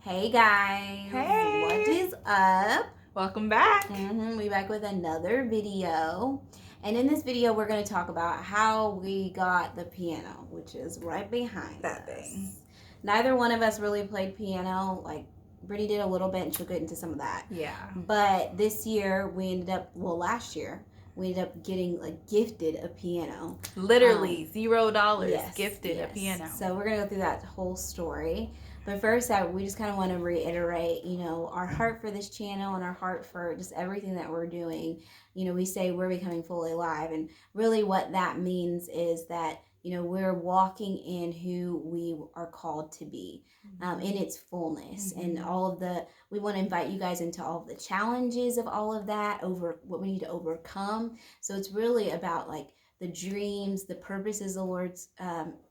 Hey guys, what Hey, is up? welcome back. We back with another video, and in this video we're going to talk about how we got the piano, which is right behind That us. thing. Neither one of us really played piano. Like Brittany did a little bit, and she'll get into some of that. Yeah. But this year we ended up, last year we ended up getting gifted a piano. Literally $0 Yes, gifted a yes. piano. So we're gonna go through that whole story. But first, we just kind of want to reiterate, our heart for this channel and our heart for just everything that we're doing. We say we're becoming fully alive, and really what that means is that we're walking in who we are called to be, in its fullness, and all of the. We want to invite you guys into all of the challenges of all of that, over what we need to overcome. So it's really about the dreams, the purposes the Lord's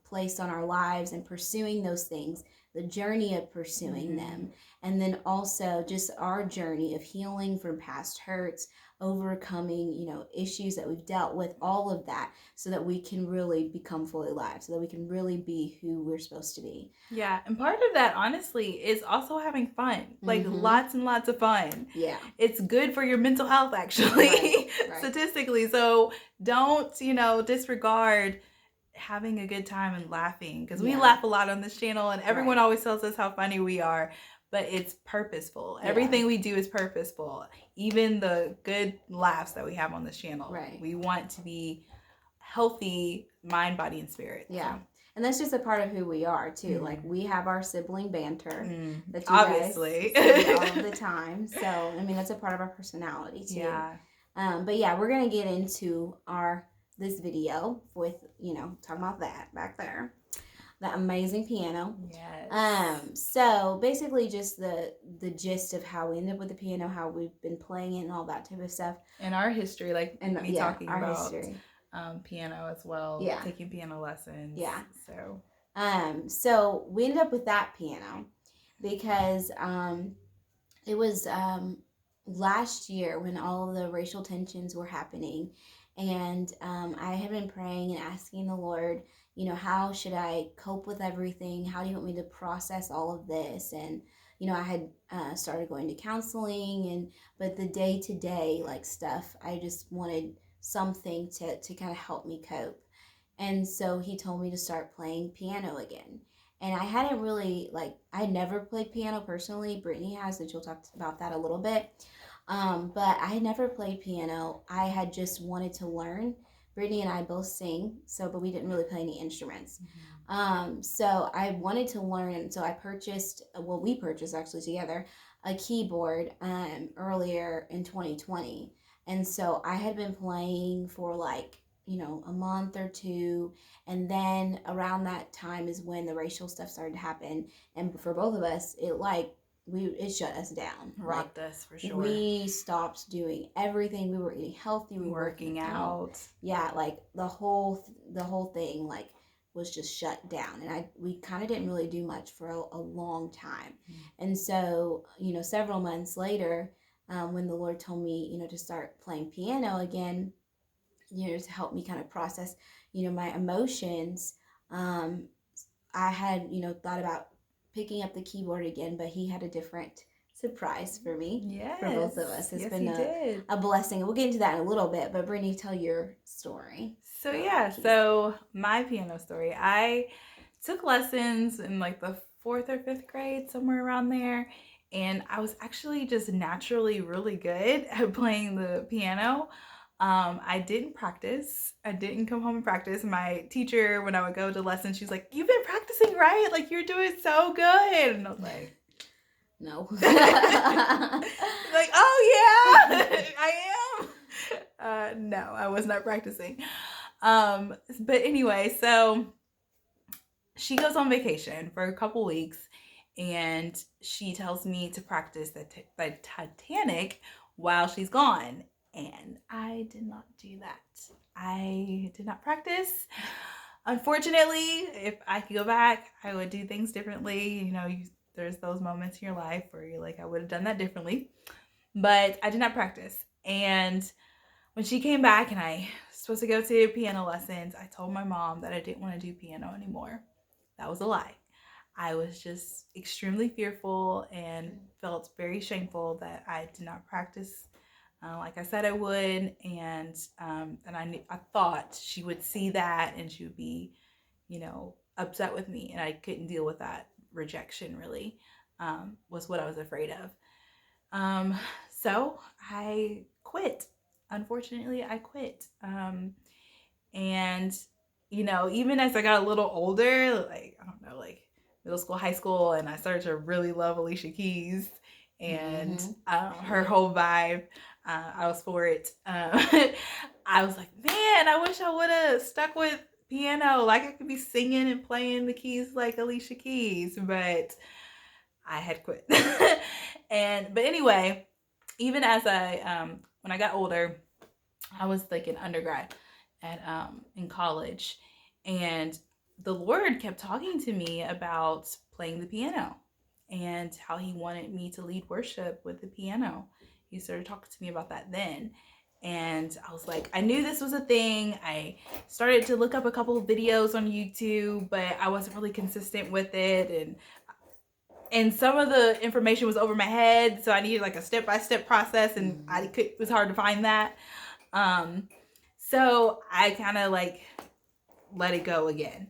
placed on our lives, and pursuing those things, the journey of pursuing them, and then also just our journey of healing from past hurts, overcoming, issues that we've dealt with, all of that, so that we can really become fully alive, so that we can really be who we're supposed to be. Yeah, and part of that, honestly, is also having fun. Like lots and lots of fun. Yeah. It's good for your mental health, actually, Right. statistically. So don't, disregard having a good time and laughing, because we laugh a lot on this channel, and everyone always tells us how funny we are, but it's purposeful. Everything we do is purposeful, even the good laughs that we have on this channel. Right. We want to be healthy mind, body, and spirit. Yeah. And that's just a part of who we are too. Like we have our sibling banter that you obviously guys see all of the time. So I mean that's a part of our personality too. Yeah. But yeah, we're gonna get into this video with talking about that back there, that amazing piano. Yes. So basically just the gist of how we ended up with the piano, how we've been playing it, and all that type of stuff. And our history, like and me talking our about history. Piano as well. Yeah. Taking piano lessons. Yeah. So we ended up with that piano because it was last year when all of the racial tensions were happening, and I had been praying and asking the Lord, how should I cope with everything? How do you want me to process all of this? And I had started going to counseling, but the day to day stuff, I just wanted something to kind of help me cope. And so he told me to start playing piano again. And I hadn't really, I never played piano personally. Brittany has, and she'll talk about that a little bit. But I had never played piano. I had just wanted to learn. Brittany and I both sing, but we didn't really play any instruments. So I wanted to learn, and so we purchased actually together, a keyboard earlier in 2020. And so I had been playing for a month or two, and then around that time is when the racial stuff started to happen, and for both of us it shut us down, rocked us for sure. We stopped doing everything. We were eating healthy, we were working out. Yeah, the whole thing was just shut down, and we kind of didn't really do much for a long time. And so several months later, when the Lord told me to start playing piano again, to help me kind of process, my emotions. I had, thought about picking up the keyboard again, but he had a different surprise for me. Yes. For both of us. It's been a blessing. We'll get into that in a little bit, but Brittany, tell your story. So my piano story. I took lessons in the 4th or 5th grade, somewhere around there. And I was actually just naturally really good at playing the piano. I didn't practice. I didn't come home and practice. My teacher, when I would go to lessons, she's like, "You've been practicing, right? You're doing so good." And I was like, no. Oh yeah, I am. No, I was not practicing. But anyway, so she goes on vacation for a couple weeks, and she tells me to practice the Titanic while she's gone. And I did not do that. I did not practice. Unfortunately, if I could go back, I would do things differently. There's those moments in your life where you're like, I would have done that differently. But I did not practice. And when she came back and I was supposed to go to piano lessons, I told my mom that I didn't want to do piano anymore. That was a lie. I was just extremely fearful and felt very shameful that I did not practice like I said I would, and I thought she would see that and she would be, upset with me, and I couldn't deal with that rejection. Really, was what I was afraid of. Um, so I quit. Unfortunately, I quit. And even as I got a little older, like I don't know, like middle school, high school, and I started to really love Alicia Keys and her whole vibe. I was for it. I was like, man, I wish I would have stuck with piano. Like I could be singing and playing the keys like Alicia Keys, but I had quit. But anyway, even as when I got older, I was like in undergrad at in college, and the Lord kept talking to me about playing the piano and how He wanted me to lead worship with the piano. He started talking to me about that then. And I was like, I knew this was a thing. I started to look up a couple of videos on YouTube, but I wasn't really consistent with it. And some of the information was over my head, so I needed like a step-by-step process, and it was hard to find that. So I kind of like let it go again.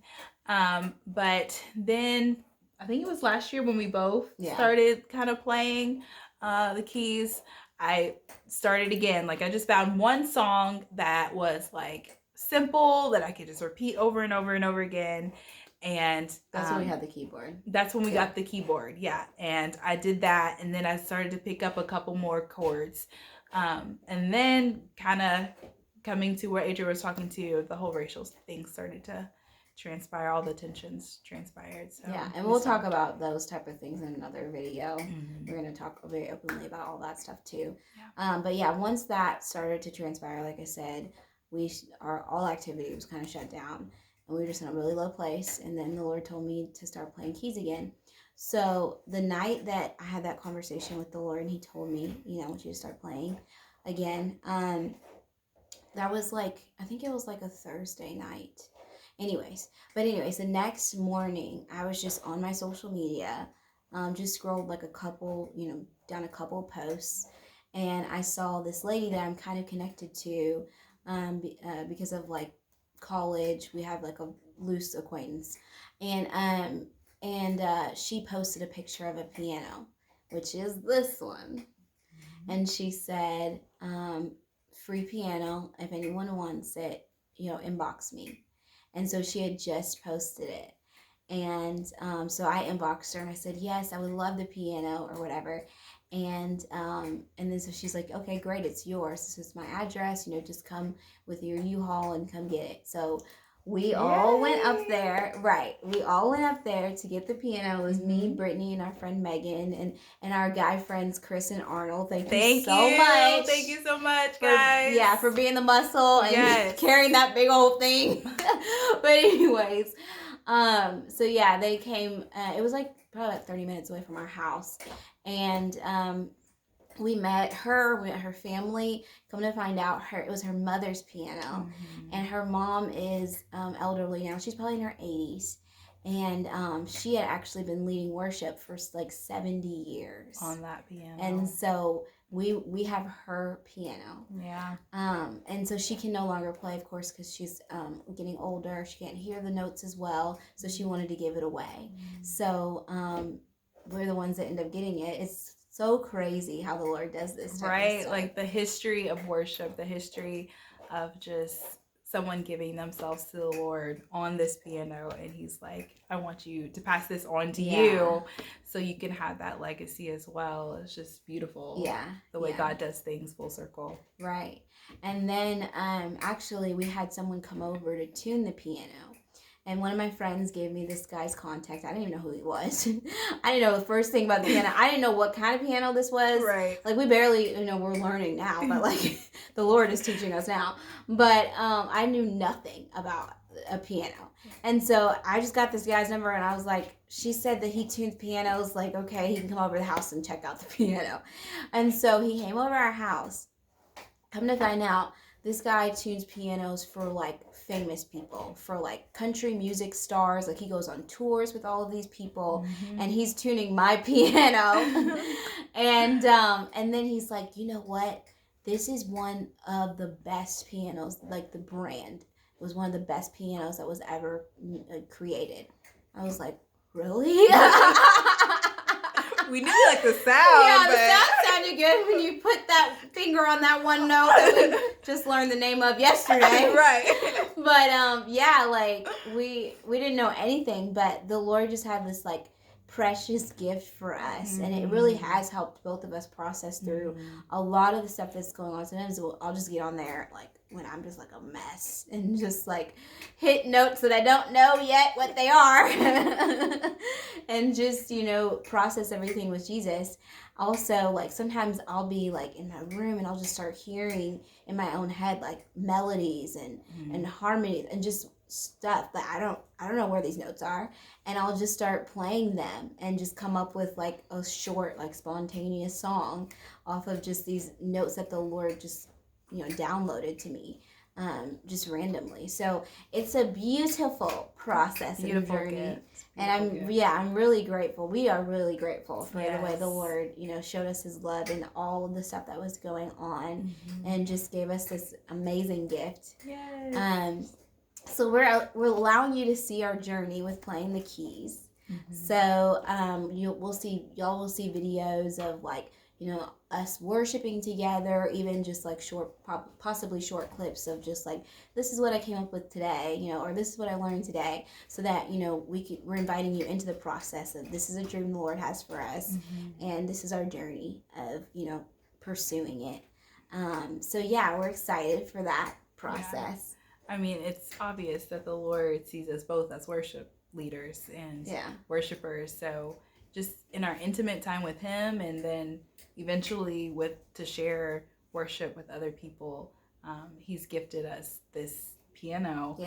But then I think it was last year when we both started kind of playing the keys. I started again. Like I just found one song that was like simple that I could just repeat over and over and over again. And that's when we had the keyboard. That's when we got the keyboard, yeah. And I did that, and then I started to pick up a couple more chords. And then kind of coming to where Adria was talking to, the whole racial thing started to transpire. All the tensions transpired. So yeah, and we'll talk about those type of things in another video. We're going to talk very openly about all that stuff too. Yeah. But yeah, once that started to transpire, like I said, all activity was kind of shut down. And we were just in a really low place. And then the Lord told me to start playing keys again. So the night that I had that conversation with the Lord and He told me, I want you to start playing again, that was like, I think it was like a Thursday night. Anyways, the next morning, I was just on my social media, just scrolled like down a couple posts. And I saw this lady that I'm kind of connected to because of like college. We have like a loose acquaintance, and she posted a picture of a piano, which is this one, and she said, free piano, if anyone wants it, inbox me. And so she had just posted it, and so I inboxed her and I said, yes, I would love the piano or whatever. And then so she's like, okay, great, it's yours. This is my address. Just come with your U-Haul and come get it. So we all went up there. Right. We all went up there to get the piano. It was me, Brittany, and our friend Megan, and our guy friends Chris and Arnold. Thank you so much. Thank you so much, guys. For being the muscle and carrying that big old thing. But anyways, so yeah, they came. It was like probably like 30 minutes away from our house. And we met her family. Come to find out, it was her mother's piano, and her mom is elderly now. She's probably in her 80s, and she had actually been leading worship for like 70 years on that piano. And so we have her piano. Yeah. And so she can no longer play, of course, because she's getting older. She can't hear the notes as well, so she wanted to give it away. So we're the ones that end up getting it. It's so crazy how the Lord does this type of stuff. Like the history of worship, the history of just someone giving themselves to the Lord on this piano, and He's like, I want you to pass this on to you so you can have that legacy as well. It's just beautiful. Yeah. The way God does things full circle. Right. And then actually we had someone come over to tune the piano. And one of my friends gave me this guy's contact. I didn't even know who he was. I didn't know the first thing about the piano. I didn't know what kind of piano this was. Right. Like, we barely, we're learning now, but like, the Lord is teaching us now. But I knew nothing about a piano. And so I just got this guy's number, and I was like, she said that he tunes pianos. Like, okay, he can come over to the house and check out the piano. And so he came over our house. Come to find out, this guy tunes pianos for like famous people, for like country music stars. Like he goes on tours with all of these people, and he's tuning my piano. And then he's like, you know what? This is one of the best pianos. Like the brand was one of the best pianos that was ever created. I was like, really? We knew like the sound. Yeah, the sound sounded good when you put that finger on that one note that we just learned the name of yesterday. Right. But yeah, like we didn't know anything, but the Lord just had this like precious gift for us, and it really has helped both of us process through a lot of the stuff that's going on. Sometimes I'll just get on there like when I'm just like a mess and just like hit notes that I don't know yet what they are and just, you know, process everything with Jesus. Also, like sometimes I'll be like in my room and I'll just start hearing in my own head like melodies and harmonies and just stuff that I don't know where these notes are, and I'll just start playing them and just come up with like a short like spontaneous song off of just these notes that the Lord just, you know, downloaded to me just randomly. So it's a beautiful process and journey. And I'm really grateful. We are really grateful for the way the Lord, you know, showed us his love and all of the stuff that was going on and just gave us this amazing gift. Yes. So we're allowing you to see our journey with playing the keys. So y'all will see videos of like, you know, us worshiping together, even just like possibly short clips of just like, this is what I came up with today, you know, or this is what I learned today, so that, you know, we're inviting you into the process of this is a dream the Lord has for us, and this is our journey of, you know, pursuing it. So yeah, we're excited for that process. I mean, it's obvious that the Lord sees us both as worship leaders and worshipers. So just in our intimate time with him, and then eventually to share worship with other people, he's gifted us this piano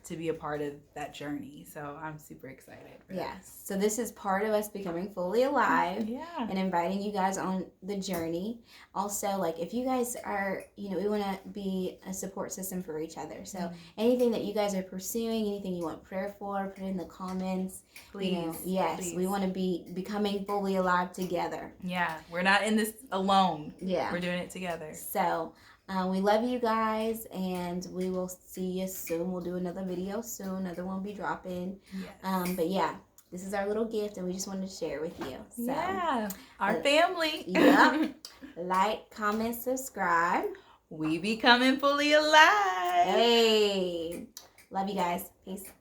to be a part of that journey. So I'm super excited for this. So this is part of us becoming fully alive and inviting you guys on the journey. Also, like if you guys are, you know, we want to be a support system for each other. So anything that you guys are pursuing, anything you want prayer for, put it in the comments. Please. You know, please. We want to be becoming fully alive together. Yeah, we're not in this alone. Yeah. We're doing it together. So we love you guys, and we will see you soon. We'll do another video soon. Another one will be dropping. Yes. But yeah, this is our little gift, and we just wanted to share with you. So, our family. Like, comment, subscribe. We becoming fully alive. Hey. Love you guys. Peace.